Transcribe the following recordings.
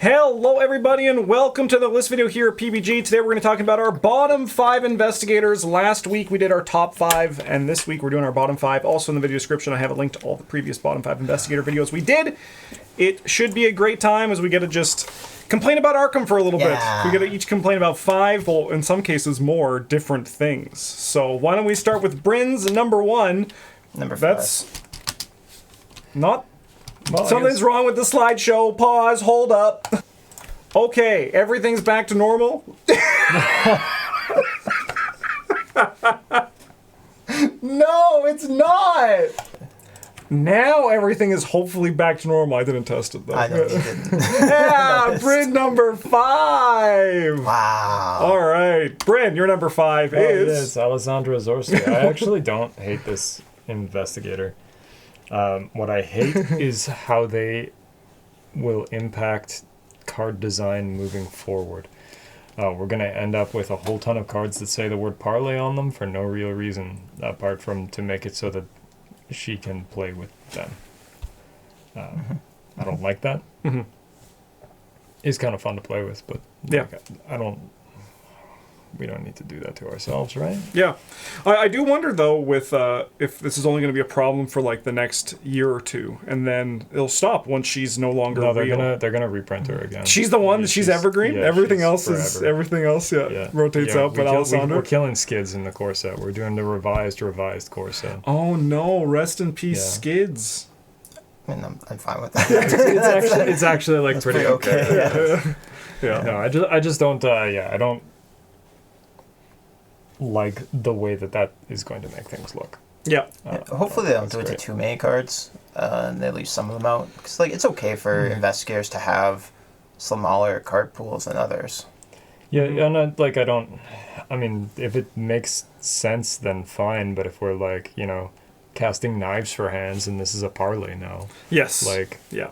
Hello everybody and welcome to the list video here at PBG. Today we're going to talk about our bottom 5 investigators. Last week we did our top 5 and this week we're doing our bottom 5. Also in the video description I have a link to all the previous bottom 5 investigator videos we did. It should be a great time as we get to just complain about Arkham for a little bit. We get to each complain about 5, well in some cases more, different things. So why don't we start with Bryn's number 1. Number 5. That's not... Well, something's wrong with the slideshow. Pause. Hold up. Okay, everything's back to normal. No, it's not. Now everything is hopefully back to normal. I didn't test it though. I know you didn't. Yeah, Bryn number 5. Wow. All right, Bryn, your number 5 It is is Alessandra Zorski. I actually don't hate this investigator. What I hate is how they will impact card design moving forward. We're going to end up with a whole ton of cards that say the word parlay on them for no real reason, apart from to make it so that she can play with them. I don't like that. It's kind of fun to play with, but yeah, we don't need to do that to ourselves, right? Yeah. I do wonder, though, with if this is only going to be a problem for, like, the next year or two, and then it'll stop once she's no longer real. They're gonna reprint her again. She's the one, she's evergreen? Yeah, everything she's else forever. rotates out, but Alessandra? We're killing skids in the core set. We're doing the revised core set. Oh, no. Rest in peace, Skids. I mean, I'm fine with that. It's actually like pretty okay. Yeah. No, I just don't, I don't like the way that is going to make things look. Yeah. Hopefully they don't do it to too many cards, and they leave some of them out. Because, like, it's okay for investigators to have smaller card pools than others. Yeah, and I mean, if it makes sense, then fine. But if we're, like, casting knives for hands and this is a parlay now. Yes. Like, yeah.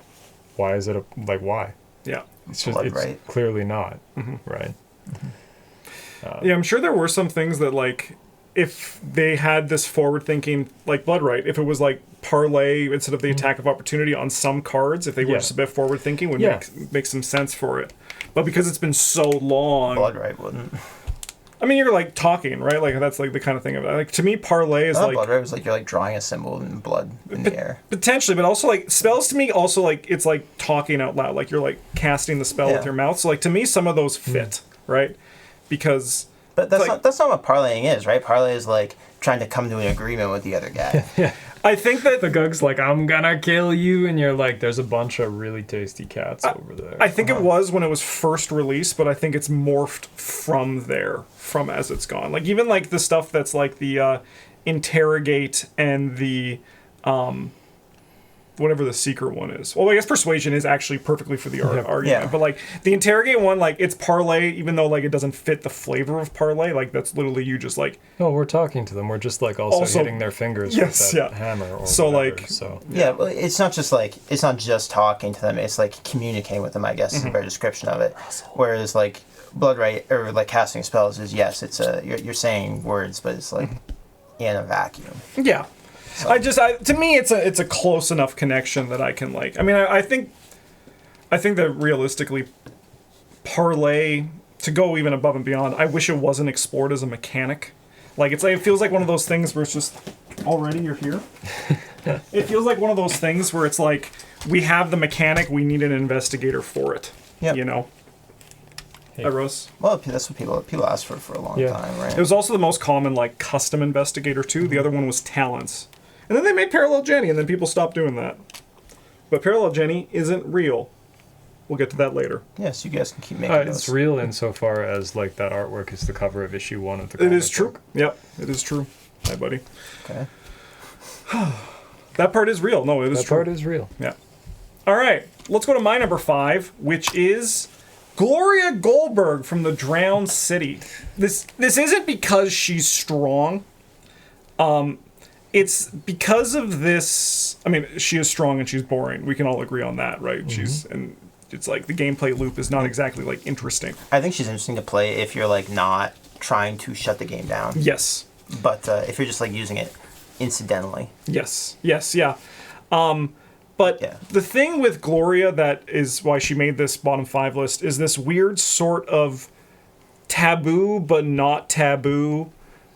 Why is it why? Yeah. It's just, it's clearly not, right? Yeah, I'm sure there were some things that, like, if they had this forward thinking, like Blood Right, if it was like parlay instead of the attack of opportunity on some cards, if they were just a bit forward thinking, would make some sense for it. But because it's been so long, Blood Right wouldn't. I mean, you're like talking, right? Like that's like the kind of thing of it. Like to me, parlay is like Blood Right was like you're like drawing a symbol in blood in the air. Potentially, but also like spells to me also like it's like talking out loud, like you're like casting the spell with your mouth. So like to me, some of those fit, right? Because but that's not what parlaying is, right? Parlay is like trying to come to an agreement with the other guy. Yeah. I think that the Gug's like, I'm gonna kill you, and you're like, there's a bunch of really tasty cats over there. I think it was when it was first released, but I think it's morphed from there, from as it's gone. Like even like the stuff that's like the interrogate and the whatever the secret one is. Well, I guess persuasion is actually perfectly for the argument. Yeah. But like the interrogate one, like it's parlay, even though like it doesn't fit the flavor of parlay. Like that's literally you just like. No, we're talking to them. We're just like also hitting their fingers with that hammer. Or so whatever, like. So. Yeah, well, it's not just talking to them. It's like communicating with them. I guess is a better description of it. Whereas like Blood Right or like casting spells is yes, you're saying words, but it's like in a vacuum. Yeah. So. To me, it's a close enough connection that I can like. I mean, I think that realistically, parlay to go even above and beyond. I wish it wasn't explored as a mechanic. Like it feels like one of those things where it's just already you're here. It feels like one of those things where it's like we have the mechanic, we need an investigator for it. Yeah. You know. Hey. Rose. Well, that's what people asked for a long time, right? It was also the most common like custom investigator too. The other one was talents. And then they made Parallel Jenny, and then people stopped doing that. But Parallel Jenny isn't real. We'll get to that later. Yes, you guys can keep making those. It's real insofar as like that artwork is the cover of issue 1 of the comic It is true. book. Yep, it is true. Hi, buddy. Okay. That part is real. No, it is true. That part is real. Yeah. All right, let's go to my number 5, which is Gloria Goldberg from the Drowned City. This isn't because she's strong. It's because of this. I mean, she is strong and she's boring. We can all agree on that, right? And it's like the gameplay loop is not exactly like interesting. I think she's interesting to play if you're like not trying to shut the game down. Yes. But if you're just like using it incidentally. Yes. Yeah. But Yeah. the thing with Gloria that is why she made this bottom 5 list is this weird sort of taboo but not taboo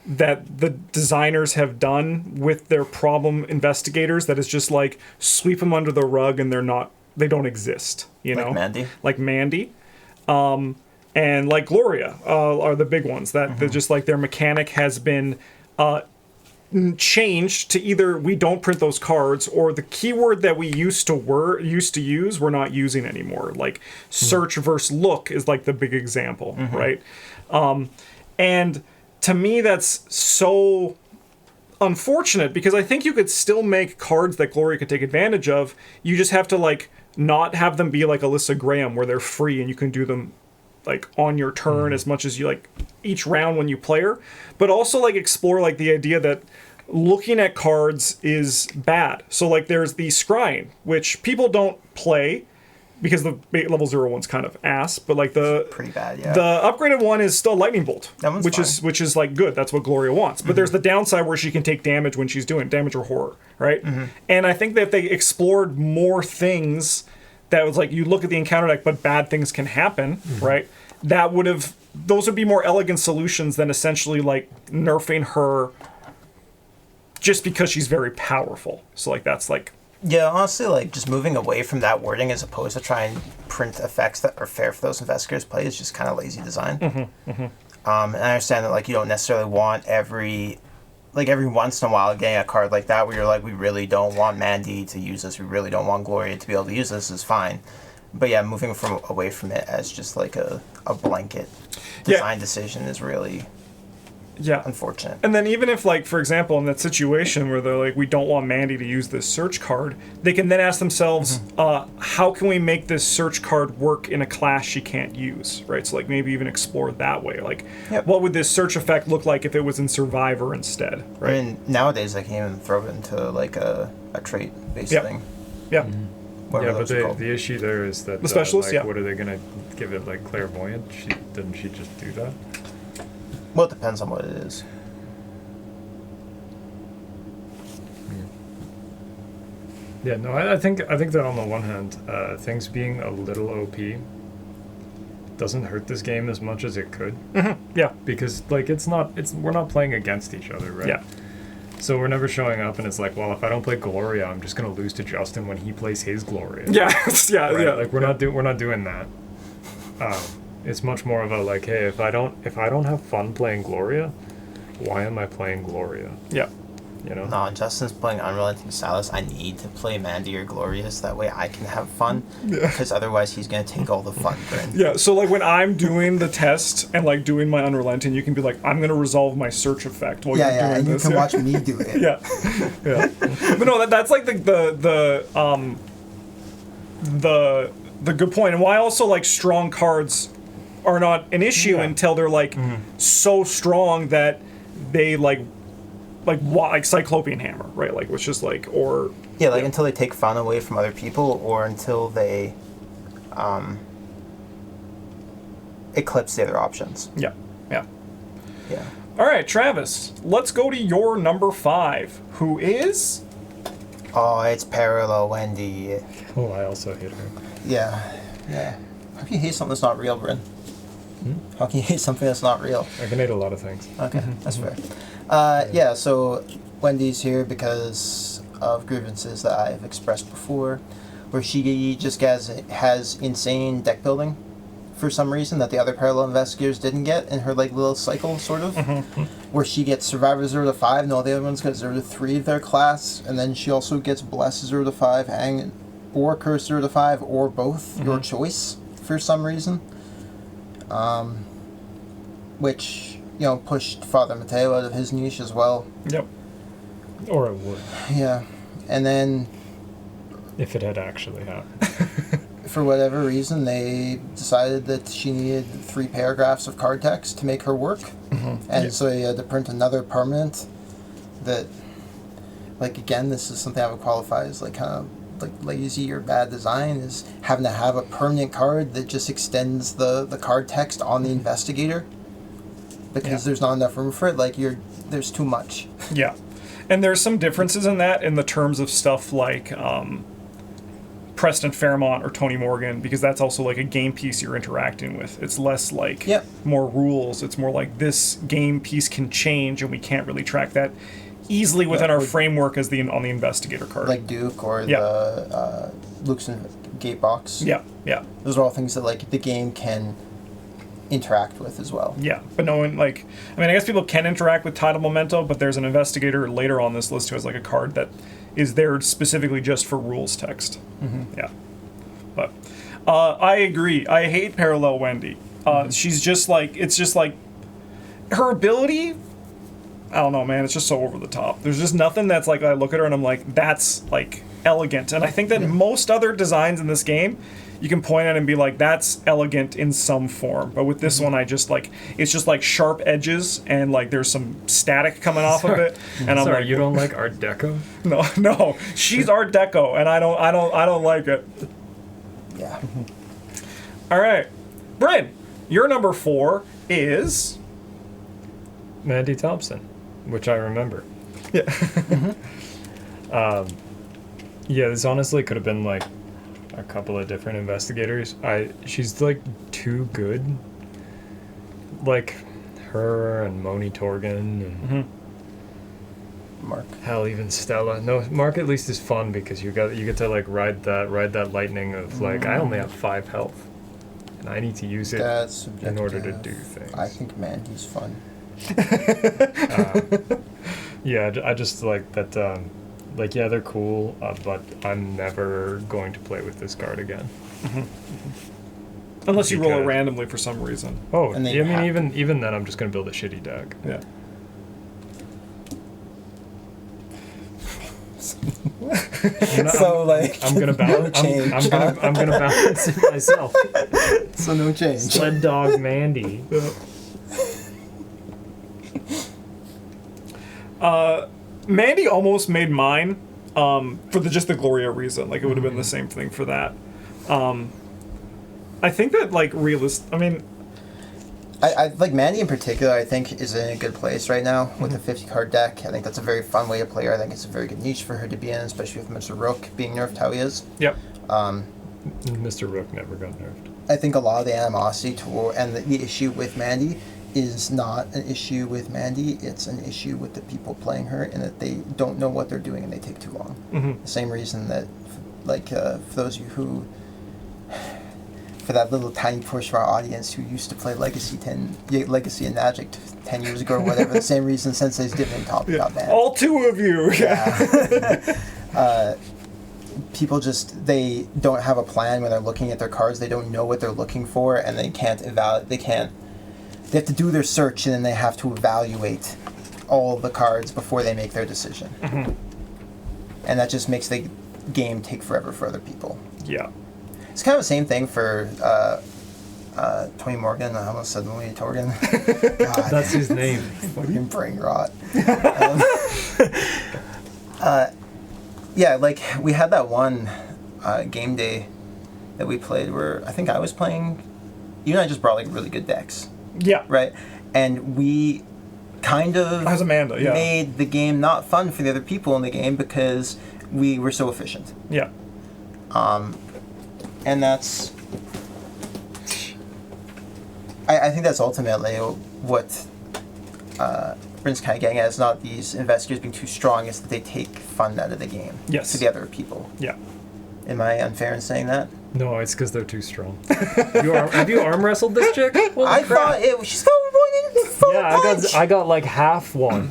that the designers have done with their problem investigators that is just like sweep them under the rug and they don't exist, you know? Like Mandy. And like Gloria are the big ones that they're just like their mechanic has been changed to either we don't print those cards or the keyword that we used to use we're not using anymore. Like search versus look is like the big example, right? And to me that's so unfortunate because I think you could still make cards that Gloria could take advantage of. You just have to like not have them be like Alyssa Graham where they're free and you can do them like on your turn as much as you like each round when you play her, but also like explore like the idea that looking at cards is bad. So like there's the Scrying, which people don't play because the level 0 one's kind of ass, but like pretty bad, yeah. The upgraded one is still Lightning Bolt, that one's which is like good. That's what Gloria wants. But there's the downside where she can take damage when she's doing damage or horror, right? And I think that if they explored more things that was like you look at the encounter deck, but bad things can happen, right? Those would be more elegant solutions than essentially like nerfing her just because she's very powerful. So like that's like yeah, honestly, like just moving away from that wording as opposed to trying to print effects that are fair for those investigators to play is just kind of lazy design. And I understand that like you don't necessarily want every once in a while getting a card like that where you're like, we really don't want Mandy to use this, we really don't want Gloria to be able to use this is fine. But yeah, moving away from it as just like a blanket design decision is really unfortunate. And then even if like, for example, in that situation where they're like, we don't want Mandy to use this search card, they can then ask themselves, how can we make this search card work in a class she can't use, right? So like maybe even explore it that way. Like what would this search effect look like if it was in Survivor instead, right? I mean, nowadays I can even throw it into like a trait-based thing. Yeah. Yeah, but the issue there is that the specialist, like, what are they gonna give it like clairvoyant? Didn't she just do that? Well, it depends on what it is. Yeah, no, I think that on the one hand, things being a little OP doesn't hurt this game as much as it could. Yeah, because like we're not playing against each other, right? Yeah. So we're never showing up, and it's like, well, if I don't play Gloria, I'm just gonna lose to Justin when he plays his Gloria. Yeah, yeah, right? yeah. Like we're not doing that. It's much more of a like, hey, if I don't have fun playing Gloria, why am I playing Gloria? Yeah. You know? No, Justin's playing Unrelenting Stylus. I need to play Mandy or Gloria so that way I can have fun. Because otherwise he's going to take all the fun. Yeah, so like when I'm doing the test and like doing my Unrelenting, you can be like, I'm going to resolve my search effect while you're doing and this. You can watch me do it. Yeah. But no, that's like the good point. And why also like strong cards are not an issue until they're like so strong that they like Cyclopean Hammer, right? Like which is like until they take fun away from other people or until they eclipse the other options. Yeah. All right, Travis, let's go to your number 5, who is it's Parallel Wendy. Oh, I also hate her. Yeah. How can you hate something that's not real, Bryn? How can you hate something that's not real? I can hate a lot of things. Okay, that's fair. So Wendy's here because of grievances that I've expressed before, where she just has insane deck building for some reason that the other parallel investigators didn't get in her like little cycle, sort of, where she gets Survivor 0 to 5, and all the other ones get 0 to 3 of their class, and then she also gets Bless 0 to 5, Hang, or Curse 0 to 5, or both, your choice, for some reason. Which, pushed Father Mateo out of his niche as well. Yep. Or it would. Yeah. And then... if it had actually happened. For whatever reason, they decided that she needed 3 paragraphs of card text to make her work. And so they had to print another permanent that, like, again, this is something I would qualify as, like, kind of like lazy or bad design, is having to have a permanent card that just extends the card text on the investigator because there's not enough room for it. Like there's too much. Yeah, and there's some differences in that in the terms of stuff like Preston Fairmont or Tony Morgan, because that's also like a game piece you're interacting with. It's less like more rules. It's more like this game piece can change, and we can't really track that easily within our framework as on the investigator card. Like Duke or the Luxon gate box. Yeah, yeah. Those are all things that like the game can interact with as well. Yeah, but no one I guess people can interact with Tidal Memento, but there's an investigator later on this list who has like a card that is there specifically just for rules text. Yeah, but I agree. I hate Parallel Wendy. She's just like, it's just like her ability. I don't know, man. It's just so over the top. There's just nothing that's like I look at her and I'm like, that's like elegant. And I think that most other designs in this game, you can point at and be like, that's elegant in some form. But with this one, I just like, it's just like sharp edges and like there's some static coming off of it. And I'm Sorry, like, you don't like Art Deco? no, she's Art Deco, and I don't like it. Yeah. All right, Bryn, your number 4 is Mandy Thompson, which I remember. Yeah. Yeah, this honestly could have been like a couple of different investigators. She's like too good. Like her and Moni Torgan and Mark. hell, even Stella. No, Mark at least is fun because you get to like ride that lightning of like I only have 5 health and I need to use it That's subjective. in order to do things. I think Mandy's fun. Yeah, I just like that. Like, yeah, they're cool, but I'm never going to play with this card again. Unless you roll it randomly for some reason. Oh, And then yeah, you I mean, have even then, I'm just gonna build a shitty deck. Yeah. So like, I'm gonna balance. change. I'm gonna balance it myself. So no change. Sled Dog Mandy. Mandy almost made mine for just the Gloria reason. Like, it would have been the same thing for that. I think that, like, I like Mandy in particular. I think is in a good place right now with the 50 card deck. I think that's a very fun way to play her. I think it's a very good niche for her to be in, especially with Mr. Rook being nerfed how he is. Yep. Mr. Rook never got nerfed. I think a lot of the animosity toward and the issue with Mandy is not an issue with Mandy. It's an issue with the people playing her, and that they don't know what they're doing and they take too long. The same reason that, like, for those of you who, for that little tiny portion of our audience who used to play Legacy and Magic 10 years ago or whatever, the same reason Sensei's didn't talk about that. all 2 of you. Yeah. People they don't have a plan when they're looking at their cards. They don't know what they're looking for, and they can't they have to do their search, and then they have to evaluate all the cards before they make their decision. And that just makes the game take forever for other people. Yeah. It's kind of the same thing for Tony Morgan. I almost said Moni Torgan. God. That's his name. Fucking brain rot. Yeah, like, we had that one game day that we played where I think I was playing. You and I just brought, like, really good decks. Yeah. Right? And we kind of As Amanda, yeah. made the game not fun for the other people in the game because we were so efficient. Yeah. And that's... I think that's ultimately what Bryn's kind of getting at. It's not these investigators being too strong, it's that they take fun out of the game. Yes. To the other people. Yeah. Am I unfair in saying that? No, it's because they're too strong. Have you arm wrestled this chick? Holy I crap. thought she's got one in full punch. I got like half one.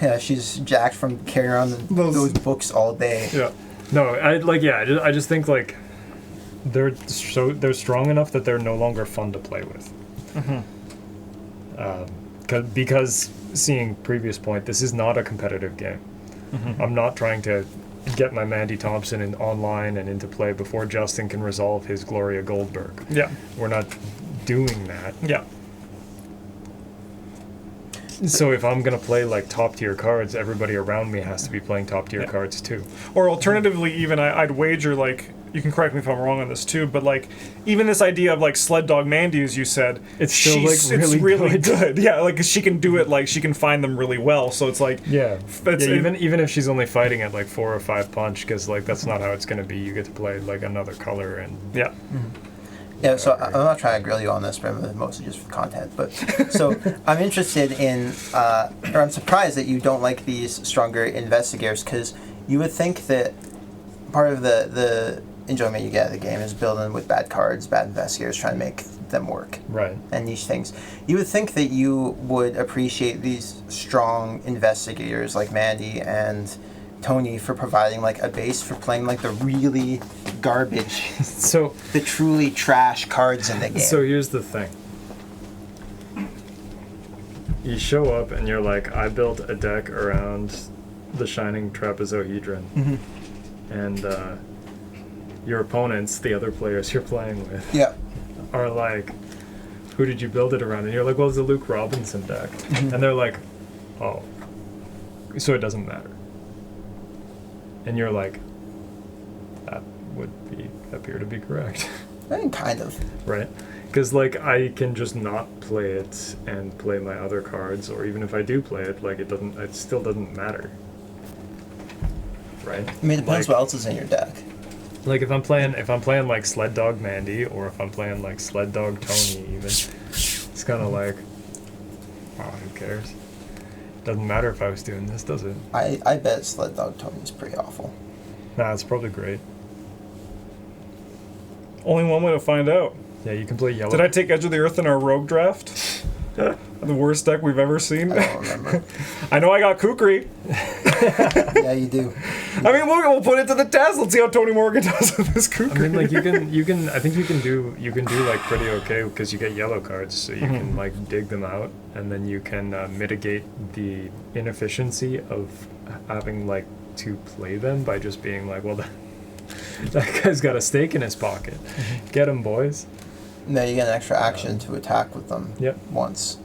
Yeah, she's jacked from carrying around those books all day. Yeah. No, I just think like they're strong enough that they're no longer fun to play with. Because seeing previous point, this is not a competitive game. I'm not trying to get my Mandy Thompson in online and into play before Justin can resolve his Gloria Goldberg. Yeah. We're not doing that. Yeah. So if I'm gonna play like top tier cards, everybody around me has to be playing top tier cards too. Or alternatively, even I'd wager, like, you can correct me if I'm wrong on this too, but like even this idea of like Sled Dog Mandy, as you said, It's still, like, it's really really good. good. Yeah, like 'cause she can do it, like she can find them really well. So it's like Even if she's only fighting at like 4 or 5 punch, because like that's not how it's gonna be. You get to play like another color and yeah. Yeah, so I'm not trying to grill you on this, but mostly just for content. But so I'm interested in, or I'm surprised that you don't like these stronger investigators, because you would think that part of the enjoyment you get out of the game is building with bad cards, bad investigators, trying to make them work. right. And niche things. You would think that you would appreciate these strong investigators like Mandy and Tony for providing like a base for playing like the really garbage, So the truly trash cards in the game. So here's the thing. You show up and you're like, I built a deck around the Shining Trapezohedron. And your opponents, the other players you're playing with, yeah. are like, who did you build it around? And you're like, well, it's a Luke Robinson deck. And they're like, oh, so it doesn't matter. And you're like, that would appear to be correct. I mean, kind of. Right? Because, like, I can just not play it and play my other cards, or even if I do play it, like, it still doesn't matter. Right? I mean, it depends Like- what else is in your deck. Like, if I'm playing like Sled Dog Mandy, or if I'm playing like Sled Dog Tony, even, it's kind of like, oh, who cares? Doesn't matter if I was doing this, does it? I bet Sled Dog Tony's pretty awful. Nah, it's probably great. Only one way to find out. Yeah, you can play yellow. Did I take Edge of the Earth in our Rogue draft? The worst deck we've ever seen. I don't remember. I know I got Kukri. Yeah, you do. I mean, we'll put it to the test. Let's see how Tony Morgan does with this Kukri. I mean, like I think you can do like pretty okay because you get yellow cards, so you can like dig them out, and then you can mitigate the inefficiency of having like to play them by just being like, well, that guy's got a stake in his pocket. Get him, boys. No, you get an extra action to attack with them. Yep. Once.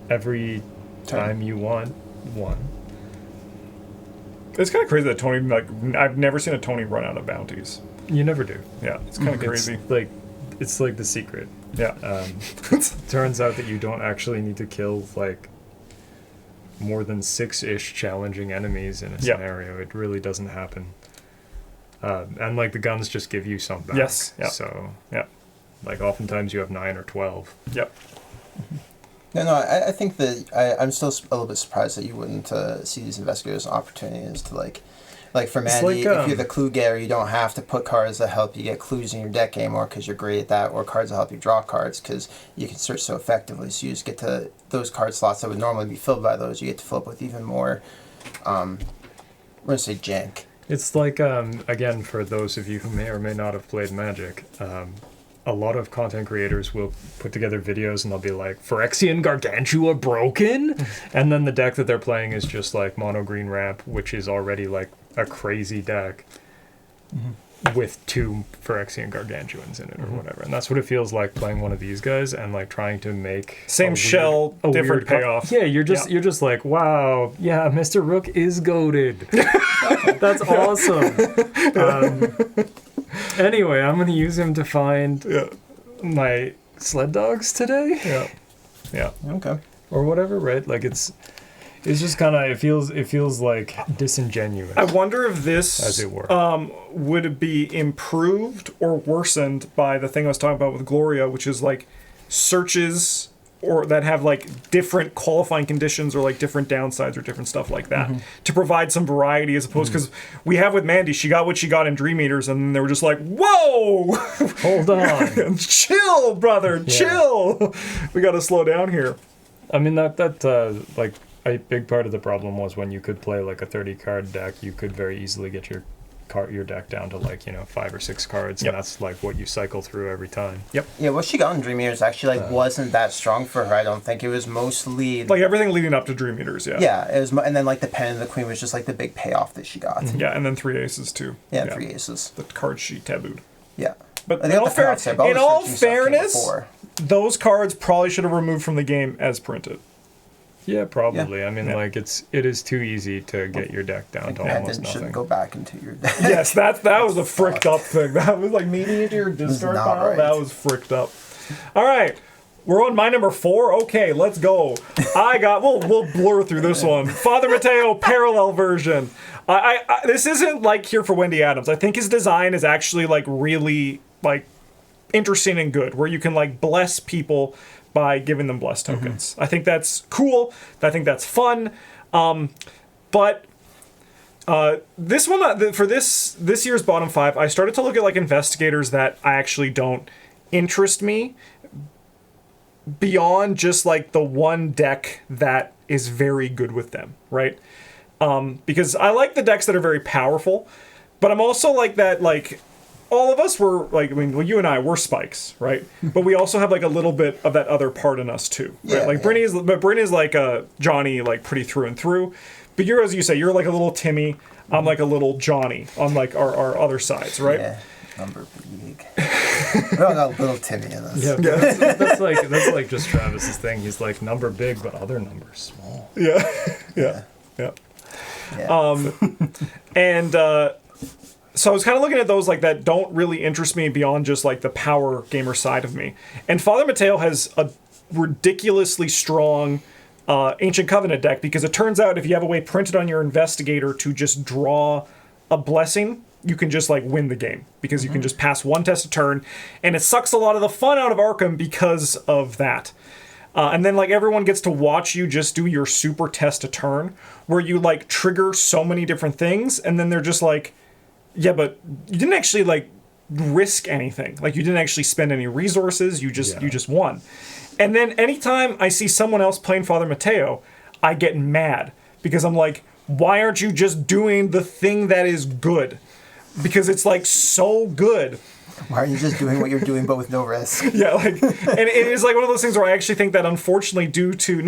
Every time you want one. It's kind of crazy that Tony, like, I've never seen a Tony run out of bounties. You never do. Yeah, it's kind of crazy. It's like the secret. Yeah. Turns out that you don't actually need to kill like more than 6-ish challenging enemies in a scenario. It really doesn't happen. And like the guns just give you some back. Yes. Yeah. So Yeah. like oftentimes you have 9 or 12. Yep. No, I think that I'm still a little bit surprised that you wouldn't see these investigators opportunities to like for Mandy, like, if you're the clue getter, you don't have to put cards that help you get clues in your deck anymore because you're great at that, or cards that help you draw cards because you can search so effectively. So you just get to those card slots that would normally be filled by those. You get to fill up with even more. We're gonna say jank. It's like again, for those of you who may or may not have played Magic, a lot of content creators will put together videos and they'll be like, Phyrexian Gargantua broken? And then the deck that they're playing is just like mono green ramp, which is already like a crazy deck with 2 Phyrexian Gargantuans in it or whatever. And that's what it feels like playing one of these guys and like trying to make Same shell, a different weird card. payoff. Yeah, you're just like, wow, yeah, Mr. Rook is goated. That's awesome. Anyway, I'm gonna use him to find my sled dogs today. Yeah. Yeah. Okay. Or whatever, right? Like it's just kind of it feels like disingenuous. I wonder if this, as it were, would be improved or worsened by the thing I was talking about with Gloria, which is like searches or that have like different qualifying conditions or like different downsides or different stuff like that to provide some variety as opposed because we have with Mandy, she got what she got in Dream Eaters and they were just like, whoa, hold on, chill, brother, chill. We got to slow down here. I mean that like a big part of the problem was when you could play like a 30 card deck, you could very easily get your deck down to like 5 or 6 cards, and that's like what you cycle through every time. Yeah, what she got in Dream Eaters actually wasn't that strong for her. I don't think it was mostly like everything leading up to Dream Eaters. Yeah, it was, and then like the Pen and the Queen was just like the big payoff that she got. Yeah, and then 3 aces too. Yeah, 3 aces. The card she tabooed. Yeah, but in all fairness, those cards those cards probably should have removed from the game as printed. Yeah, probably. I mean, Yeah. like it is too easy to get your deck down to And almost then shouldn't nothing. go back into your deck. Yes, that was a fricked up thing. That was like meeting into your is discard not pile. right. That was fricked up. All right. We're on my number 4. Okay, let's go. We'll blur through this one. Father Mateo parallel version. I this isn't like here for Wendy Adams. I think his design is actually like really like interesting and good, where you can like bless people by giving them bless tokens. I think that's cool. I think that's fun. But this one for this year's bottom 5, I started to look at like investigators that I actually don't interest me beyond just like the one deck that is very good with them, right? Because I like the decks that are very powerful, but I'm also like that, like all of us were like, I mean, well, you and I were spikes, right? But we also have like a little bit of that other part in us too, right? Yeah, Like yeah. Brynn is like a Johnny, like pretty through and through. But you're, as you say, you're like a little Timmy. I'm like a little Johnny on like our other sides, right? Yeah. Number big. We all got little Timmy in us. Yeah, but that's like just Travis's thing. He's like number big, but other numbers small. Yeah. Yeah. Yeah. And so I was kind of looking at those like that don't really interest me beyond just like the power gamer side of me. And Father Mateo has a ridiculously strong Ancient Covenant deck, because it turns out if you have a way printed on your investigator to just draw a blessing, you can just like win the game, because you can just pass one test a turn, and it sucks a lot of the fun out of Arkham because of that. And then like everyone gets to watch you just do your super test a turn, where you like trigger so many different things, and then they're just like, yeah, but you didn't actually like risk anything. Like you didn't actually spend any resources. You just won. And then anytime I see someone else playing Father Mateo, I get mad, because I'm like, why aren't you just doing the thing that is good? Because it's like so good. Why aren't you just doing what you're doing but with no risk? Yeah, like, and it is like one of those things where I actually think that unfortunately due to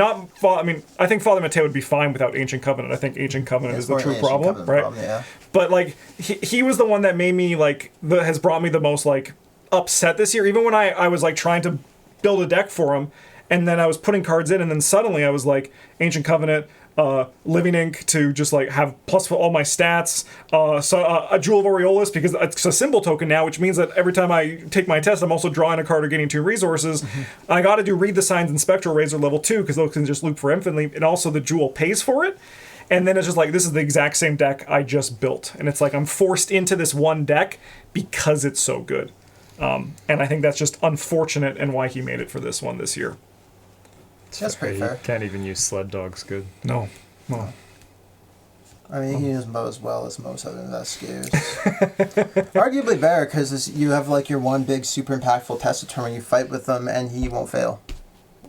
I think Father Mateo would be fine without Ancient Covenant. I think Ancient Covenant is the true problem, right? Yeah. But like he was the one that made me like has brought me the most like upset this year. Even when I was like trying to build a deck for him, and then I was putting cards in, and then suddenly I was like Ancient Covenant, Living Ink to just like have plus for all my stats, a Jewel of Aureolus because it's a symbol token now, which means that every time I take my test, I'm also drawing a card or getting 2 resources. I got to do Read the Signs and Spectral Razor level 2 because those can just loop for infinitely, and also the Jewel pays for it. And then it's just like, this is the exact same deck I just built, and it's like I'm forced into this one deck because it's so good. And I think that's just unfortunate, and why he made it for this one this year. That's pretty You fair. can't even use sled dogs good. No. I mean, you can use Mo as well as most other investigators. Arguably better, because you have like your one big super impactful test turn when you fight with them, and he won't fail.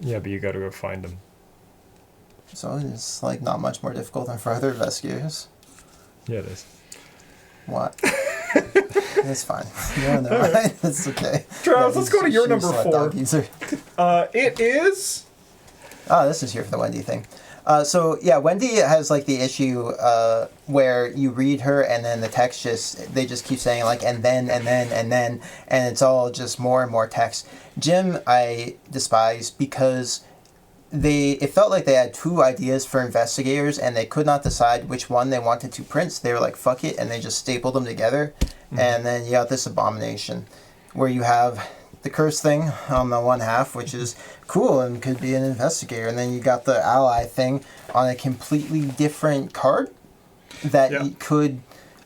Yeah, but you got to go find them. So it's like not much more difficult than for other investigators. Yeah, it is. What? It's fine. Yeah, no, right? It's okay. Travis, let's go to your she's number a 4. dog user. It is... Oh, this is here for the Wendy thing. So yeah, Wendy has like the issue where you read her and then the text they just keep saying like and then and it's all just more and more text. Jim I despise because it felt like they had 2 ideas for investigators and they could not decide which one they wanted to print. So they were like fuck it, and they just stapled them together. And then you got this abomination where you have the curse thing on the one half, which is cool and could be an investigator, and then you got the ally thing on a completely different card that could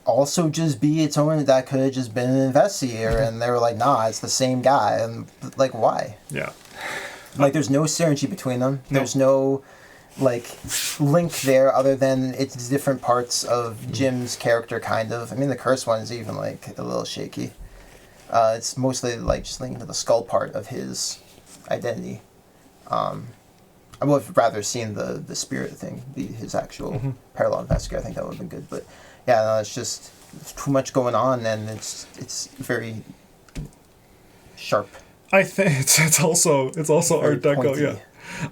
also just be its own, that could have just been an investigator, and they were like, nah, it's the same guy, and like, why? Yeah. Like, there's no synergy between them. There's no like link there other than it's different parts of Jim's character, kind of. I mean, the curse one is even like a little shaky. It's mostly like just linking to the skull part of his identity. I would have rather seen the spirit thing be his actual parallel investigator. I think that would have been good. But yeah, no, it's just too much going on, and it's very sharp. I think it's also Art Deco, pointy.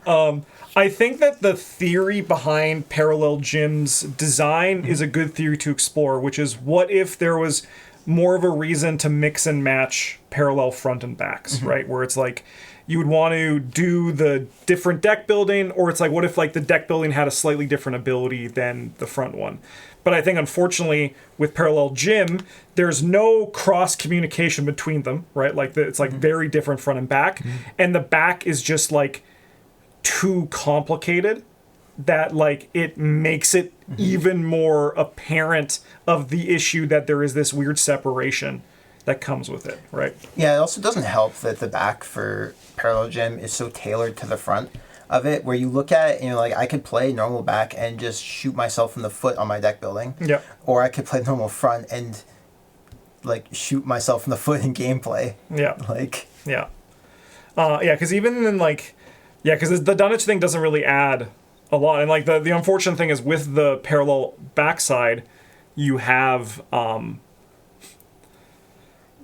yeah. I think that the theory behind Parallel Jim's design is a good theory to explore, which is what if there was more of a reason to mix and match parallel front and backs, right? Where it's like you would want to do the different deck building, or it's like, what if like the deck building had a slightly different ability than the front one? But I think, unfortunately, with Parallel Gym, there's no cross communication between them, right? Like it's like very different front and back, and the back is just like too complicated that like it makes it even more apparent of the issue that there is this weird separation that comes with it, right? Yeah, it also doesn't help that the back for Parallel Gym is so tailored to the front of it, where you look at it and you're like, I could play normal back and just shoot myself in the foot on my deck building. Yeah. Or I could play normal front and like shoot myself in the foot in gameplay. Yeah. Like. Yeah. Yeah, because even in like, yeah, because the Dunwich thing doesn't really add a lot. And like the unfortunate thing is with the parallel backside, you have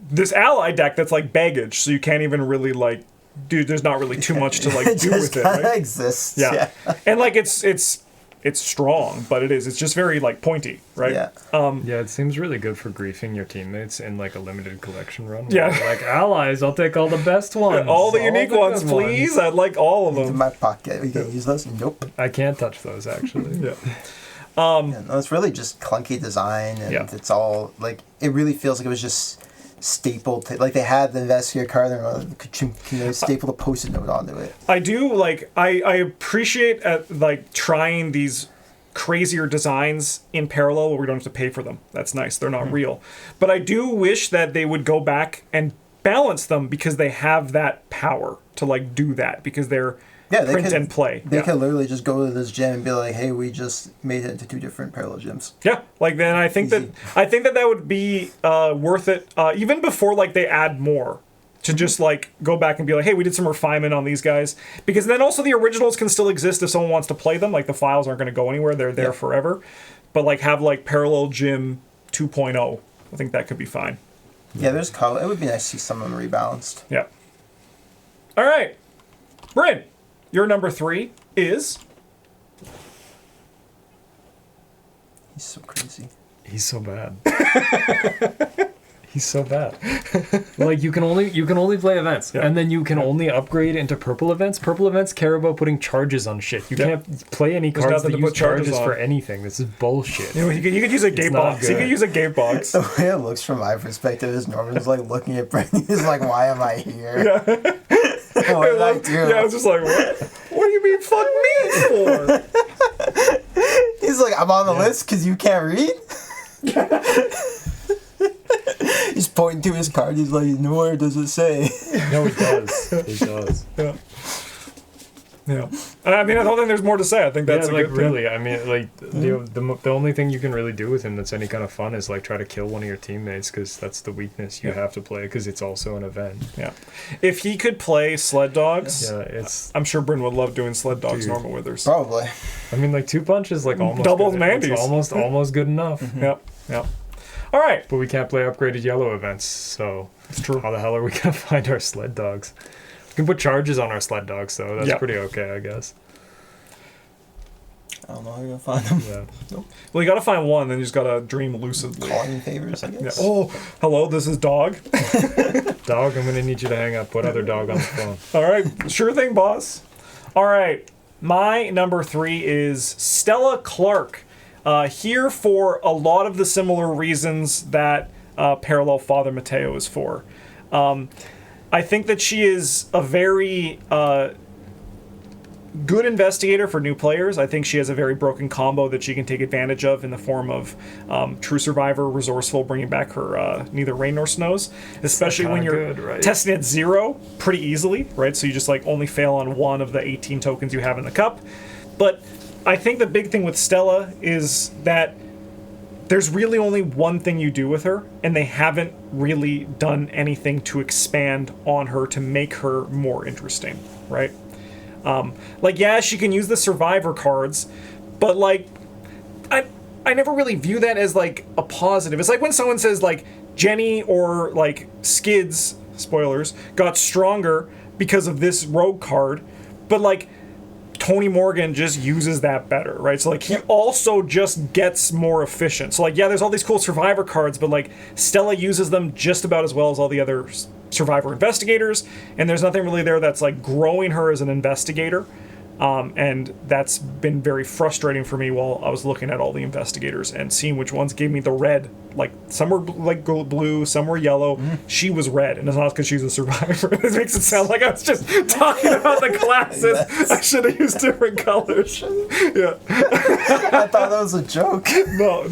this ally deck that's like baggage, so you can't even really like there's not really too much to like do with it, right? Exists. Yeah. And like it's strong, but it's just very like pointy, right? Yeah. Yeah, it seems really good for griefing your teammates in like a limited collection run. Yeah. Like allies, I'll take all the best ones. All the unique good ones, please. I'd like all of In them. my pocket. We can use those? Nope. I can't touch those actually. Yeah. Yeah, no, it's really just clunky design, and Yeah. it's all like it really feels like it was just stapled to, like they had the investigator card and they stapled a post-it note onto it. I do like I appreciate like trying these crazier designs in parallel where we don't have to pay for them. That's nice. They're not real. But I do wish that they would go back and balance them, because they have that power to like do that, because they're print and play. They could literally just go to this gym and be like, "Hey, we just made it into 2 different parallel gyms." Yeah, like then I think Easy. that would be worth it, even before like they add more, to just like go back and be like, hey, we did some refinement on these guys, because then also the originals can still exist if someone wants to play them. Like the files aren't going to go anywhere; they're there forever. But like have like Parallel Gym 2.0. I think that could be fine. Yeah, there's color. It would be nice to see some of them rebalanced. Yeah. All right, Bryn, your number 3 is. He's so crazy. He's so bad. He's so bad. Like you can only play events, and then you can only upgrade into purple events. Purple events care about putting charges on shit. You can't play any cards nothing that to use put charges charges on. for anything. This is bullshit. You could use a gate not box. You good. could use a gate box. The way it looks from my perspective is Norman's like looking at Brendan. He's like, "Why am I here? Yeah. What did I do?" Yeah, I was just like, what do you mean fuck me for? He's like, "I'm on the list because you can't read." He's pointing to his card. He's like, "Nowhere does it say." No, he does. He does. Yeah. Yeah. I mean, I don't think there's more to say. I think that's a like good thing. really. I mean, like the only thing you can really do with him that's any kind of fun is like try to kill one of your teammates, because that's the weakness you have to play, because it's also an event. Yeah. If he could play sled dogs, Yeah, it's. I'm sure Bryn would love doing sled dogs Dude. normal withers. Probably. I mean, like 2 punches, like almost Double good. Mandy's. It's almost good enough. Yep. Yep. All right. But we can't play upgraded yellow events, so It's true. how the hell are we gonna find our sled dogs? We can put charges on our sled dogs, though. That's pretty okay, I guess. I don't know how you're gonna find them. Yeah. Well, you got to find one, then you just got to dream lucidly. Calling in favors, I Yeah. guess. Oh, hello, this is Dog. Dog, I'm gonna need you to hang up. Put other dog on the phone. All right. Sure thing, boss. All right. My number 3 is Stella Clark. Here for a lot of the similar reasons that Parallel Father Mateo is for. I think that she is a very good investigator for new players. I think she has a very broken combo that she can take advantage of in the form of True Survivor, Resourceful, bringing back her Neither Rain Nor Snows, especially when you're good, right? testing at 0 pretty easily, right? So you just like only fail on one of the 18 tokens you have in the cup. But I think the big thing with Stella is that there's really only one thing you do with her, and they haven't really done anything to expand on her to make her more interesting, right? Like, yeah, she can use the Survivor cards, but like, I never really view that as like a positive. It's like when someone says like Jenny or like Skids, spoilers, got stronger because of this rogue card, but like, Tony Morgan just uses that better, right? So like he also just gets more efficient. So like, yeah, there's all these cool survivor cards, but like Stella uses them just about as well as all the other survivor investigators, and there's nothing really there that's like growing her as an investigator. And that's been very frustrating for me while I was looking at all the investigators and seeing which ones gave me the red. Like, some were like blue, some were yellow. She was red, and it's not because she's a survivor. This makes it sound like I was just talking about the classes. Yes. I should have used different colors. Yeah. I thought that was a joke. No.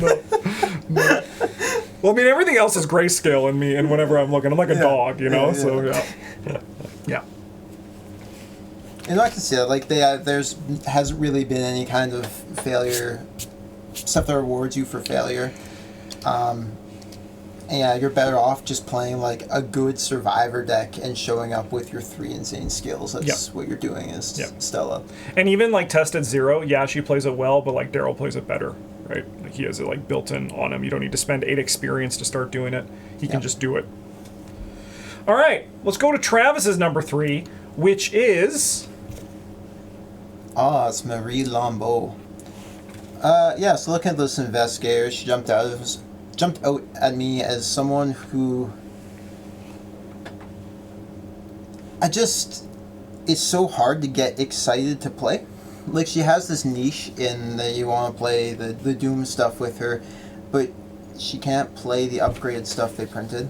Well, I mean, everything else is grayscale in me, and whenever I'm looking, I'm like a dog, you know? So, yeah. And I can see that, like, there's hasn't really been any kind of failure, stuff that rewards you for failure. And yeah, you're better off just playing, like, a good survivor deck and showing up with your 3 insane skills. That's what you're doing is Stella. And even, like, Tested Zero, yeah, she plays it well, but, like, Daryl plays it better, right? Like, he has it, like, built in on him. You don't need to spend 8 experience to start doing it. He can just do it. All right, let's go to Travis's number 3, which is... it's Marie Lambeau. So looking at this investigator, she jumped out at me as someone who it's so hard to get excited to play. Like, she has this niche in that you want to play the Doom stuff with her, but she can't play the upgraded stuff they printed.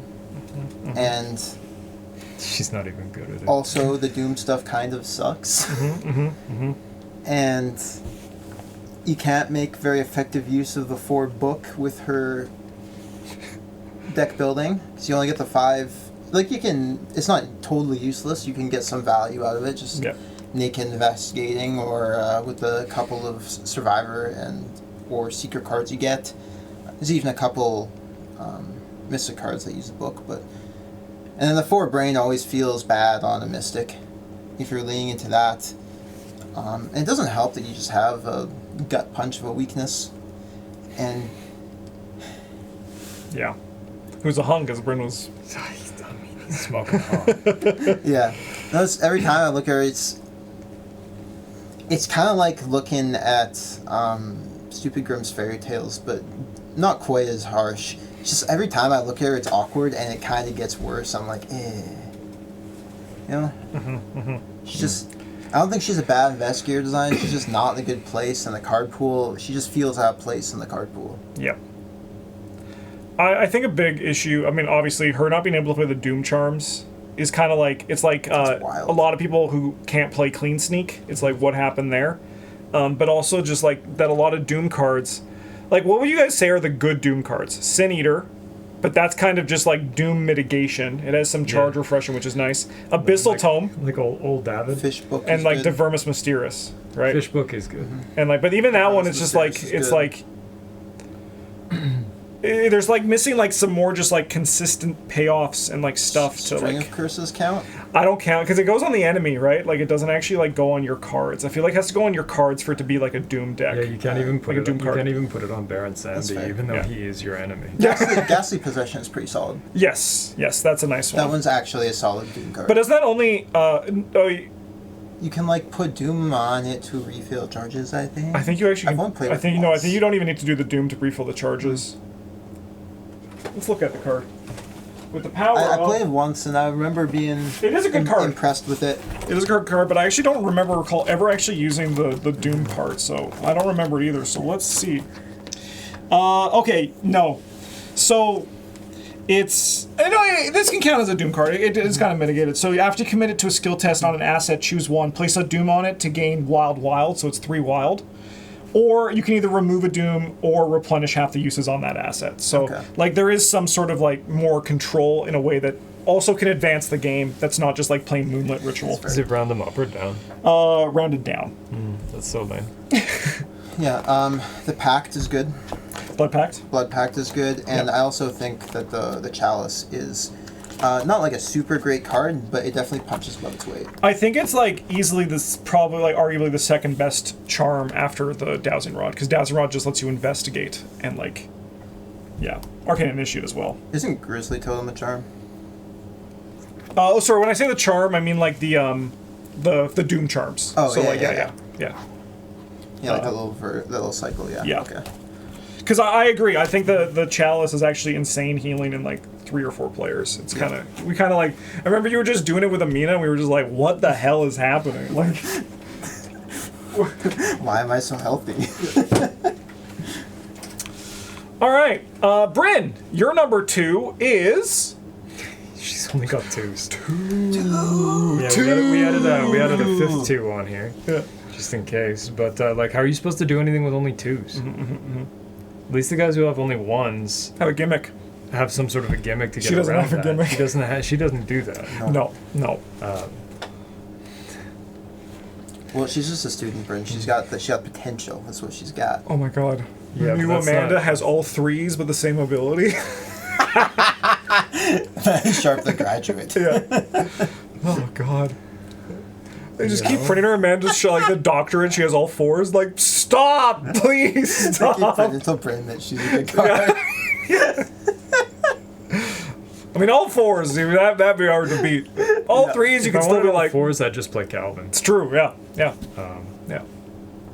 And she's not even good at it. Also, the Doom stuff kind of sucks. And you can't make very effective use of the 4 book with her deck building, because you only get the 5. Like, you can, it's not totally useless. You can get some value out of it, just naked investigating, or with a couple of survivor or secret cards you get. There's even a couple mystic cards that use the book, and then the 4 brain always feels bad on a mystic if you're leaning into that. And it doesn't help that you just have a gut punch of a weakness. And... yeah. Who's a hung, as Bryn was... he's smoking hot. Yeah. Every time I look at her, it's kind of like looking at Stupid Grimm's Fairy Tales, but not quite as harsh. It's just every time I look at her, it's awkward, and it kind of gets worse. I'm like, eh. You know? She's just... I don't think she's a bad investigator designer. She's just not in a good place in the card pool. She just feels out of place in the card pool. Yep. I think a big issue, I mean, obviously, her not being able to play the Doom Charms is kind of like, it's like a lot of people who can't play Clean Sneak. It's like, what happened there? But also just like that a lot of Doom cards, like, what would you guys say are the good Doom cards? Sin Eater. But that's kind of just like Doom mitigation. It has some charge refreshing, which is nice. Abyssal Tome. Like old David. Fish Book and like good. Divermus Mysterious, right? Fish Book is good. And like, but even that one, it's just like, it's like... there's like missing like some more just like consistent payoffs and like stuff to String like... of Curses count? I don't count, because it goes on the enemy, right? Like, it doesn't actually like go on your cards. I feel like it has to go on your cards for it to be like a Doom deck. Yeah, you can't even put like it. You can't even put it on Baron Sandy, even though he is your enemy. Ghastly Possession is pretty solid. Yes, that's a nice one. That one's actually a solid Doom card. But is that only... you can like put Doom on it to refill charges, I think. I think you actually... I won't play with I think you don't even need to do the Doom to refill the charges. Let's look at the card. With the power I played it once, and I remember being it is a good card. Impressed with it. It is a good card, but I actually don't recall ever actually using the Doom part, so I don't remember it either. So let's see. Okay, no. So it's... this can count as a Doom card. It is kind of mitigated. So after you commit it to a skill test on an asset, choose 1. Place a Doom on it to gain Wild, so it's 3 Wild. Or you can either remove a Doom or replenish half the uses on that asset. So, like, there is some sort of, like, more control in a way that also can advance the game. That's not just, like, plain Moonlit Ritual. Does it round them up or down? Rounded down. That's so lame. Yeah, the Pact is good. Blood Pact? Blood Pact is good, and I also think that the Chalice is... not like a super great card, but it definitely punches above its weight. I think it's like easily probably like arguably the second best charm after the Dowsing Rod, because Dowsing Rod just lets you investigate and like, Arcane Initiate as well. Isn't Grizzly Totem a charm? Oh, sorry. When I say the charm, I mean like the Doom charms. Oh, so yeah. Yeah. Yeah, like that little cycle. Yeah. Yeah. Okay. Because I agree. I think the chalice is actually insane healing in like 3 or 4 players. It's kind of we kind of like. I remember you were just doing it with Amina, and we were just like, "What the hell is happening?" Like, why am I so healthy? all right, Bryn, your number 2 is. She's only got 2s. 2. Yeah, we added a 5th 2 on here. Yeah. Just in case. But, like, how are you supposed to do anything with only 2s? At least the guys who have only 1s Have a gimmick. have some sort of a gimmick to get She doesn't around have a that. gimmick. She doesn't do that. No. Well, she's just a student, Bryn. She got potential. That's what she's got. Oh my god. Yeah, New but that's Amanda not- has all 3s but the same ability. Sharp the graduate. Yeah. Oh god. They just keep printing her Amanda's like the doctorate. She has all 4s. Like, stop, please Keep stop. printing until Bryn that she's a good card. I mean, all 4s. Dude, that'd be hard to beat. All 3s, you If can I still wanted be all like. 4s, I'd just play Calvin. It's true. Yeah. Yeah. Yeah.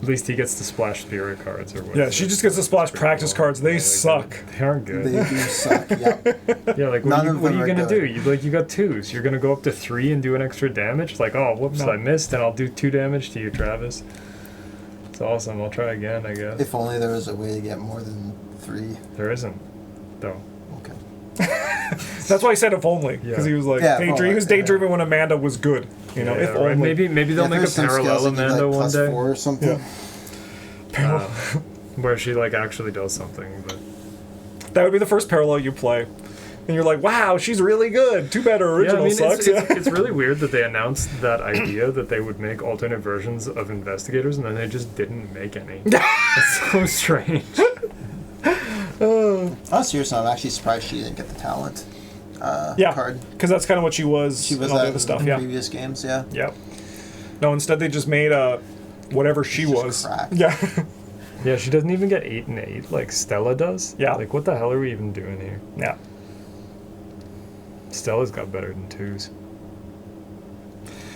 At least he gets to splash spirit cards or whatever. Yeah. She just gets to splash practice cards. They Yeah, suck. They aren't good. They do suck. Yeah. Yeah, like None what of are them you are gonna do? good. You got 2s. You're gonna go up to 3 and do an extra damage. Like, oh, whoops, No. I missed, and I'll do 2 damage to you, Travis. It's awesome. I'll try again, I guess. If only there was a way to get more than 3. There isn't, though. Okay. That's why I said if only, because he was like, Yeah, he was daydreaming when Amanda was good. You know, Yeah, if right. only. Maybe they'll If make a there's some parallel skills that give, Amanda like, one day, +4 or something. Yeah. where she like actually does something. But That would be the first parallel you play. And you're like, wow, she's really good. Too bad her yeah, I original mean, sucks. it's really weird that they announced that idea that they would make alternate versions of investigators, and then they just didn't make any. That's so strange. Oh, seriously, I'm actually surprised she didn't get the talent Yeah, card. because that's kind of what she was. She was and all the that other stuff. in Yeah. previous games, yeah. Yep. No, instead they just made whatever she She's just was. cracked. Yeah. Yeah, she doesn't even get 8 and 8 like Stella does. Yeah. Like, what the hell are we even doing here? Yeah. Stella's got better than 2s.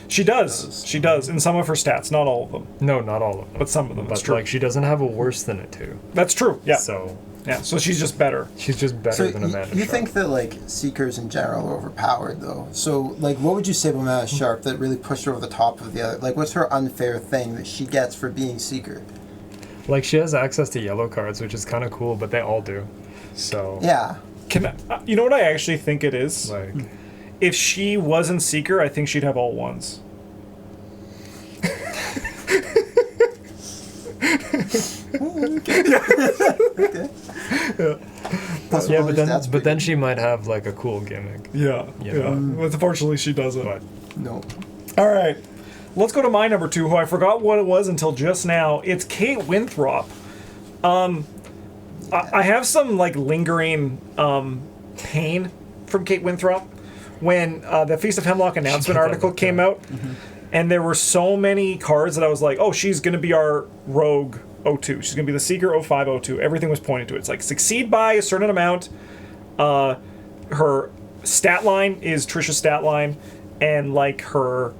She does. She does. In some of her stats, not all of them, No, not all of them. but some of them. That's But true. like, she doesn't have a worse than a 2. That's true. Yeah. So Yeah. So she's just better. she's just better So than you Amanda. Sharp. think that like Seekers in general are overpowered though? So like, what would you say about Amanda Sharp that really pushed her over the top of the other? Like, what's her unfair thing that she gets for being Seeker? Like, she has access to yellow cards, which is kind of cool, but they all do. So Yeah. You know what I actually think it is? like, If she wasn't Seeker, I think she'd have all 1s. Okay. Plus yeah, all but her then stats but then she might have like a cool gimmick. Yeah. You Yeah. know. But unfortunately, she doesn't. But no. All right. Let's go to my number 2, who I forgot what it was until just now. It's Kate Winthrop. I have some like lingering pain from Kate Winthrop when the Feast of Hemlock announcement got that article looked came out, and there were so many cards that I was like, oh, she's gonna be our rogue 02. She's gonna be the Seeker 05 02. Everything was pointing to it. It's like succeed by a certain amount. Her stat line is Trisha's stat line, and like her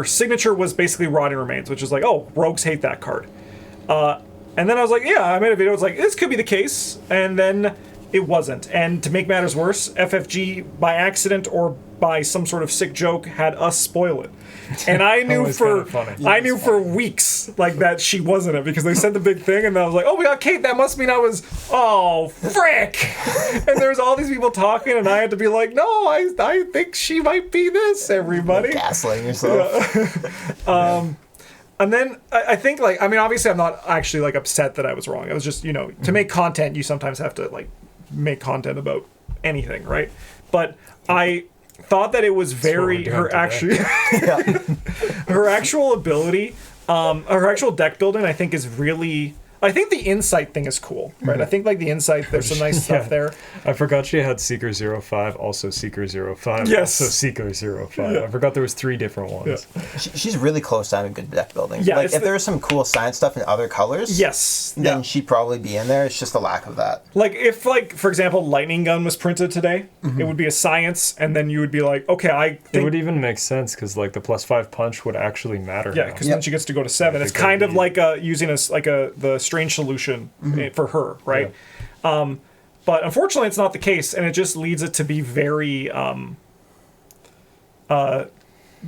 signature was basically Rotting Remains, which is like, oh, rogues hate that card. And then I was like, yeah, I made a video. It's like, this could be the case. And then it wasn't. And to make matters worse, FFG, by accident or by some sort of sick joke, had us spoil it. And I knew Always for kinda funny. I knew for weeks like that she wasn't it, because they sent the big thing, and I was like, oh, we got Kate. That must mean I was, oh, frick. And there's all these people talking, and I had to be like, no, I think she might be this, everybody. Gaslighting yourself. And then I think, like, I mean, obviously I'm not actually, like, upset that I was wrong. I was just, to make content, you sometimes have to, like, make content about anything, right? But I thought that it was very, doing her today. actually, her actual ability, her actual deck building, I think is really I think the insight thing is cool, right? I think like the insight, there's some nice stuff there. I forgot she had Seeker 05, also Seeker 05, Yes. also Seeker 05. I forgot there was 3 different ones. She's really close to having good deck building. Yeah, like it's if there's some cool science stuff in other colors, Yes. then Yeah. she'd probably be in there. It's just a lack of that. Like if like for example, Lightning Gun was printed today, it would be a science, and then you would be like, okay, I It think would even make sense because like the +5 punch would actually matter. yeah, now. because then she gets to go to 7. It's because kind of you- like using the strange solution for her, right? But unfortunately, it's not the case, and it just leads it to be very,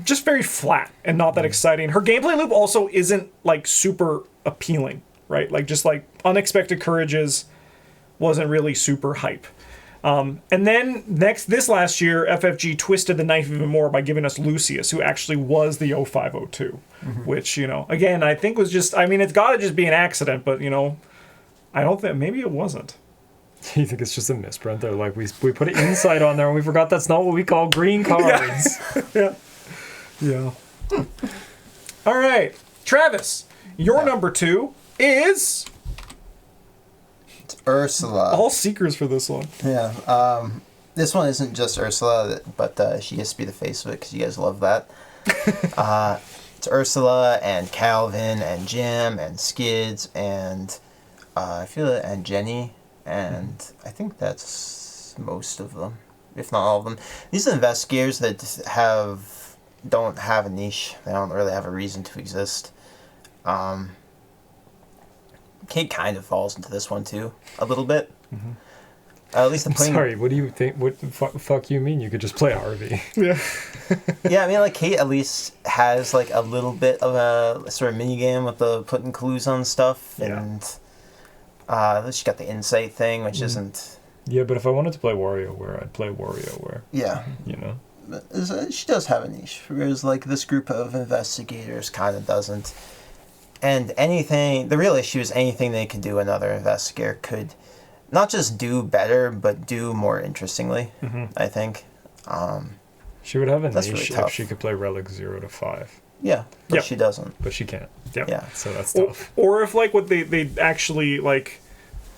just very flat and not that exciting. Her gameplay loop also isn't like super appealing, right? Like just like Unexpected Courages wasn't really super hype. And then this last year, FFG twisted the knife even more by giving us Lucius, who actually was the 0502, which, you know, again, I think was just, I mean, it's got to just be an accident, but, you know, I don't think, maybe it wasn't. You think it's just a misprint? They're like, we put an insight on there and we forgot that's not what we call green cards. Yeah. Yeah. All right. Travis, your number 2 is It's Ursula. all Seekers for this one. Yeah. This one isn't just Ursula, but she gets to be the face of it because you guys love that. It's Ursula and Calvin and Jim and Skids and I feel it, and Jenny, and I think that's most of them, if not all of them. These are investigators that don't have a niche. They don't really have a reason to exist. Kate kind of falls into this one too, a little bit. At least I'm playing. Sorry, what do you think? What the fuck you mean? You could just play Harvey. Yeah. Yeah, I mean, like Kate at least has like a little bit of a sort of mini game with the putting clues on stuff, and she got the insight thing, which isn't. Yeah, but if I wanted to play WarioWare, I'd play WarioWare. Yeah, You know. but she does have a niche, whereas like this group of investigators kind of doesn't. And the real issue is anything they can do, another investigator could not just do better, but do more interestingly. I think. She would have a That's niche really if tough. she could play Relic 0 to 5, Yeah, but Yep. she doesn't. but she can't. Yeah. Yeah. So that's Or, tough. or if like what they actually like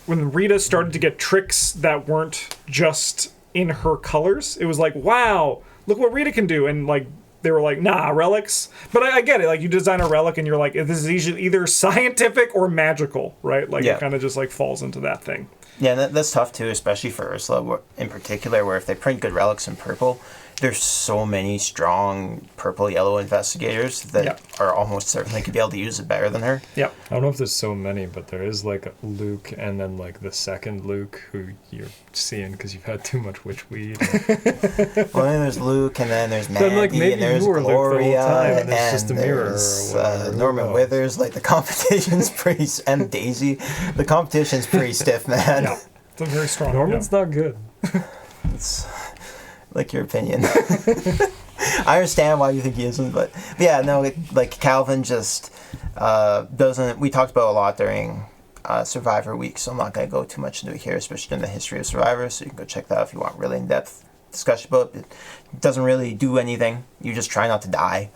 when Rita started to get tricks that weren't just in her colors, it was like, wow, look what Rita can do, and like they were like, nah, relics. But I get it, like you design a relic and you're like, this is either scientific or magical, right? Like Yeah. it kind of just like falls into that thing. Yeah, and that's tough too, especially for Ursula in particular, where if they print good relics in purple, there's so many strong purple-yellow investigators that Yep. are almost certainly could be able to use it better than her. Yep. I don't know if there's so many, but there is like Luke and then like the second Luke who you're seeing because you've had too much witch weed. Well, then there's Luke, and then there's Mandy, Then, like, maybe and there's you were Luke the whole Gloria, time, and it's just a mirror or there's, whatever. Who Norman knows? Withers. Like the competition's pretty, and Daisy. The competition's pretty stiff, man. Yeah. It's a very strong. Norman's not good. It's like your opinion. I understand why you think he isn't, but yeah, no, like Calvin just doesn't. We talked about a lot during Survivor Week, so I'm not going to go too much into it here, especially in the history of Survivor. So you can go check that out if you want really in-depth discussion about it. It doesn't really do anything. You just try not to die.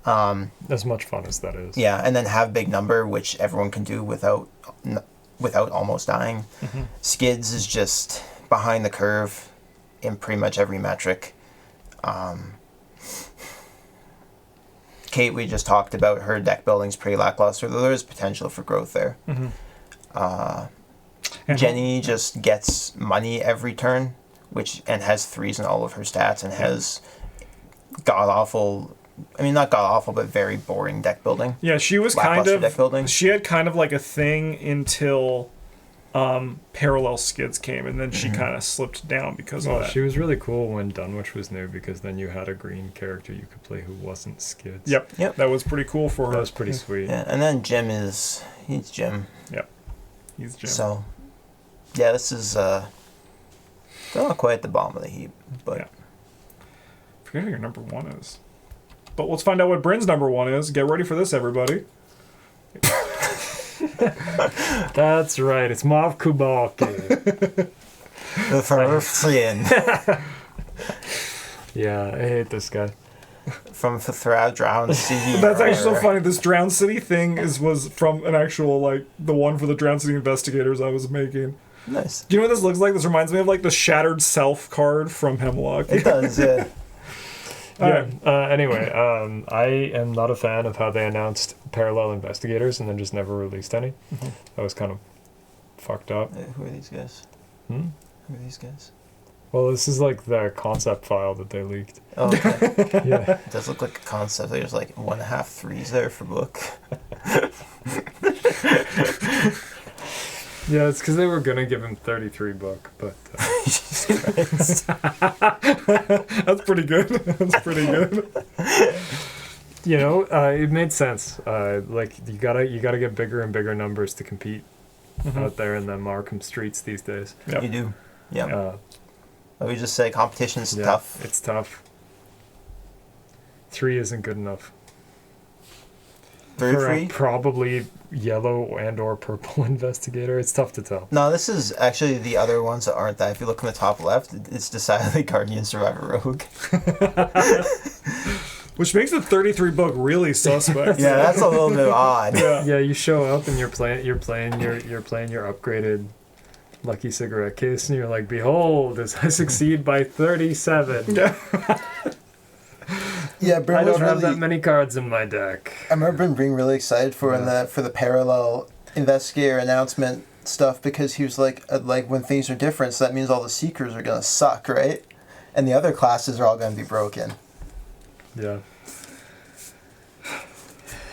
As much fun as that is. Yeah, and then have big number, which everyone can do without almost dying. Skids is just behind the curve in pretty much every metric. Kate, we just talked about her deck building's pretty lackluster, though there is potential for growth there. Jenny just gets money every turn, and has 3s in all of her stats, and has god awful. I mean, not god awful, but very boring deck building. Yeah, she was kind Lackluster of. deck building. She had kind of like a thing until Parallel Skids came, and then she kind of slipped down because Well, of that. she was really cool when Dunwich was new because then you had a green character you could play who wasn't Skids. Yep. Yep. That was pretty cool for her. That was pretty sweet. Yeah, and then he's Jim. Yep. He's Jim. So, yeah, this is still not quite at the bottom of the heap, but Yeah. Forget who your number 1 is. But let's find out what Bryn's number 1 is. Get ready for this, everybody. That's right. It's Mav Kubaki. the first sin. Yeah, I hate this guy. from the Drowned City. That's actually so funny. This Drowned City thing was from an actual, like, the one for the Drowned City investigators I was making. Nice. Do you know what this looks like? This reminds me of, like, the Shattered Self card from Hemlock. It does, yeah. Anyway, I am not a fan of how they announced parallel investigators and then just never released any. That was kind of fucked up. Who are these guys? Hmm? Who are these guys? Well, this is like the concept file that they leaked. Oh, okay. Yeah. It does look like a concept. There's like 1.5 threes there for book. Yeah, it's because they were going to give him 33 book, but... Jesus Christ. That's pretty good. That's pretty good. You know, it made sense. Like, you gotta get bigger and bigger numbers to compete out there in the Arkham streets these days. Yep. You do. Yeah. Uh, We just say competition's yeah, tough. It's tough. 3 isn't good enough. Very For a free? probably yellow and or purple investigator. It's tough to tell. No, this is actually the other ones that aren't that. If you look in the top left, it's decidedly Guardian Survivor Rogue. Which makes the 33 book really suspect. Yeah, that's a little bit odd. Yeah, you show up and you're playing your upgraded lucky cigarette case, and you're like, "Behold, as I succeed by 37." Yeah. Yeah, Bryn I was don't have really, that many cards in my deck. I remember Bryn being really excited for the parallel investigator announcement stuff because he was like when things are different, so that means all the seekers are gonna suck, right? And the other classes are all gonna be broken. Yeah.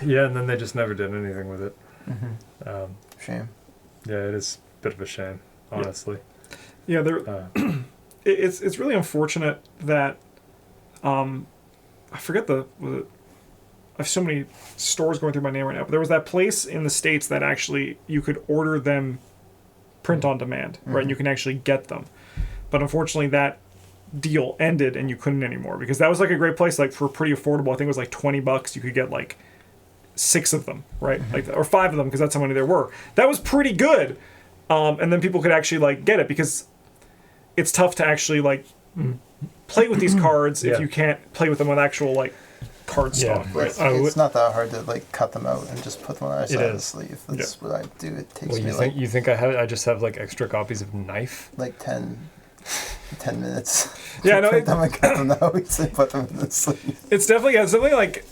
Yeah, and then they just never did anything with it. Shame. Yeah, it is a bit of a shame, honestly. Yeah, it's really unfortunate that I forget I have so many stores going through my name right now, but there was that place in the States that actually you could order them print on demand, right? And you can actually get them. But unfortunately that deal ended and you couldn't anymore because that was like a great place, like for pretty affordable. I think it was like $20 you could get like 6 of them, right? Like, or 5 of them because that's how many there were. That was pretty good. And then people could actually like get it because it's tough to actually like play with these cards if you can't play with them with actual like card stock, right? It's not that hard to like cut them out and just put them on the side of the is. sleeve. That's what I do. It takes Well, me you think I just have like extra copies of Knife? like 10 minutes. Yeah, no, Print them and cut them out and put them in the sleeve. It's definitely like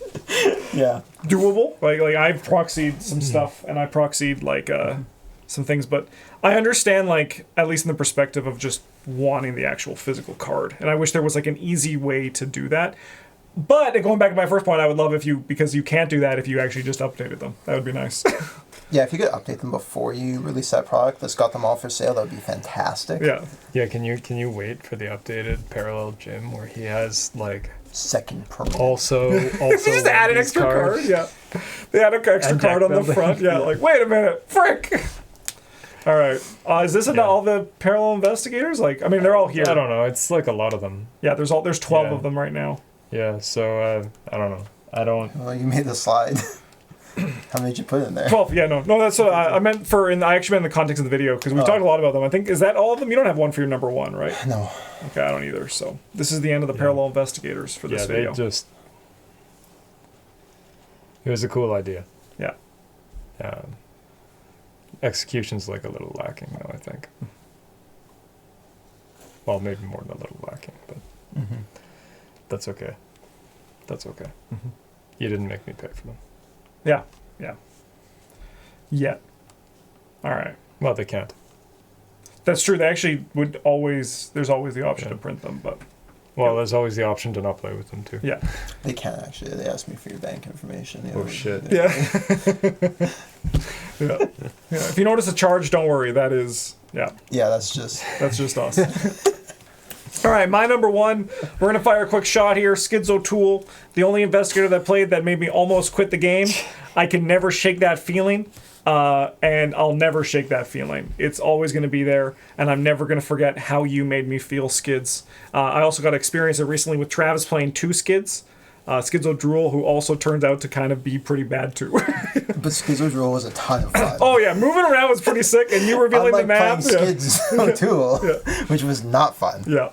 Yeah. doable. Like I've proxied some stuff and I proxied like some things, but I understand like at least in the perspective of just wanting the actual physical card, and I wish there was like an easy way to do that. But going back to my first point, I would love because you can't do that if you actually just updated them. That would be nice. Yeah, if you could update them before you release that product that's got them all for sale, that would be fantastic. Yeah. Yeah, can you wait for the updated parallel gym where he has like Second permanent. also They just add an extra card. Yeah. They add an extra And card deck on the building. front. Yeah, like wait a minute, frick. All right. Is this about all the parallel investigators? Like, I mean, they're all here. I don't know. It's like a lot of them. Yeah, there's 12 Yeah. of them right now. Yeah, so I don't know. I don't. Well, you made the slide. How many did you put in there? 12. Yeah, no, that's what I meant I actually meant in the context of the video because we've talked a lot about them. I think is that all of them? You don't have one for your number 1, right? No. Okay, I don't either. So this is the end of the parallel investigators for this Yeah, video. they just. It was a cool idea. Yeah. Execution's like a little lacking, though, I think. Well, maybe more than a little lacking, but that's okay. That's okay. You didn't make me pay for them. Yeah. All right. Well, they can't. That's true. They actually would always. There's always the option to print them, but Well, there's always the option to not play with them, too. yeah. They can't actually. They asked me for your bank information. Oh, shit. Yeah. Yeah. If you notice a charge, don't worry. That is. Yeah. Yeah, that's just. That's just us. All right, my number 1. We're going to fire a quick shot here. Schizo Tool, the only investigator that played that made me almost quit the game. I can never shake that feeling, and I'll never shake that feeling. It's always going to be there, and I'm never going to forget how you made me feel, Skids. I also got to experience it recently with Travis playing 2 Skids. Schizo Drool, who also turns out to kind of be pretty bad too. But Schizo's Roll was a ton of fun. Oh yeah, moving around was pretty sick, and you revealing the map. Playing Skids Tool, which was not fun. Yeah.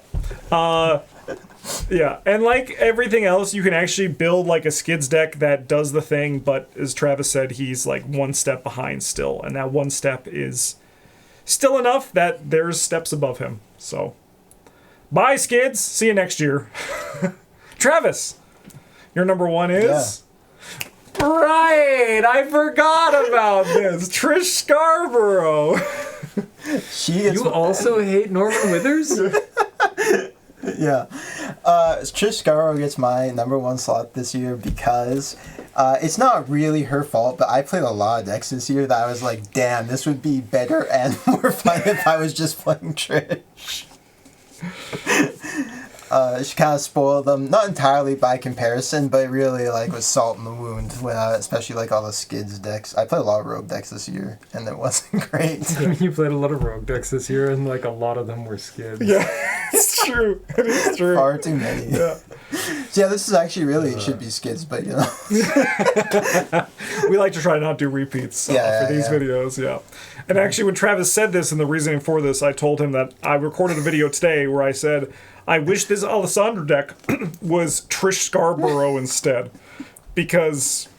Yeah, and like everything else, you can actually build like a skids deck that does the thing, but as Travis said, he's like one step behind still, and that one step is still enough that there's steps above him. So, bye, skids. See you next year. Travis, your number one is. Right, I forgot about this. Trish Scarborough. She is. You also hate Norman Withers? Yeah. Trish Scarborough gets my number one slot this year because it's not really her fault, but I played a lot of decks this year that I was like, damn, this would be better and more fun if I was just playing Trish. She kind of spoiled them, not entirely by comparison, but it really like was salt in the wound when especially like all the skids decks. I played a lot of rogue decks this year, and it wasn't great. You played a lot of rogue decks this year, and like a lot of them were skids. Yeah, it's true. It is true. Far too many. Yeah. So yeah, this is actually really it should be skids, but you know. We like to try not do repeats for these videos, yeah. And actually, when Travis said this and the reasoning for this, I told him that I recorded a video today where I said, I wish this Alessandra deck was Trish Scarborough instead, because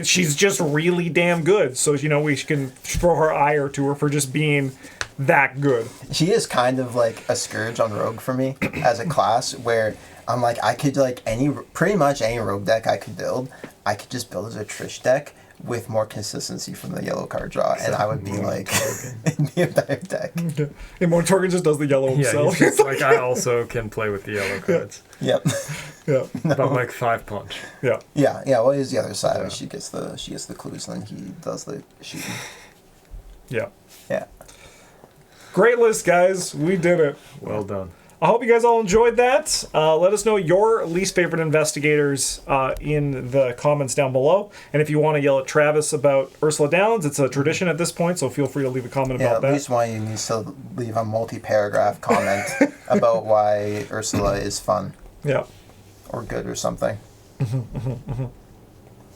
she's just really damn good. So, you know, we can throw her ire to her for just being that good. She is kind of like a scourge on rogue for me as a class, where I'm like, I could like pretty much any rogue deck I could build, I could just build as a Trish deck with more consistency from the yellow card draw, and I would be like, it'd be a better deck. And Mortorgan just does the yellow himself. He's just like, I also can play with the yellow cards. Yep. Yeah. But like 5 punch. Yeah. Yeah. Well, he's the other side. Yeah. She gets the clues, and then he does the shooting. Yeah. Yeah. Great list, guys. We did it. Well done. I hope you guys all enjoyed that. Let us know your least favorite investigators in the comments down below. And if you want to yell at Travis about Ursula Downs, it's a tradition at this point, so feel free to leave a comment about that. At least one of you needs to leave a multi-paragraph comment about why Ursula is fun. Yeah. Or good or something.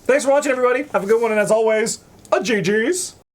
Thanks for watching, everybody. Have a good one, and as always, a GG's.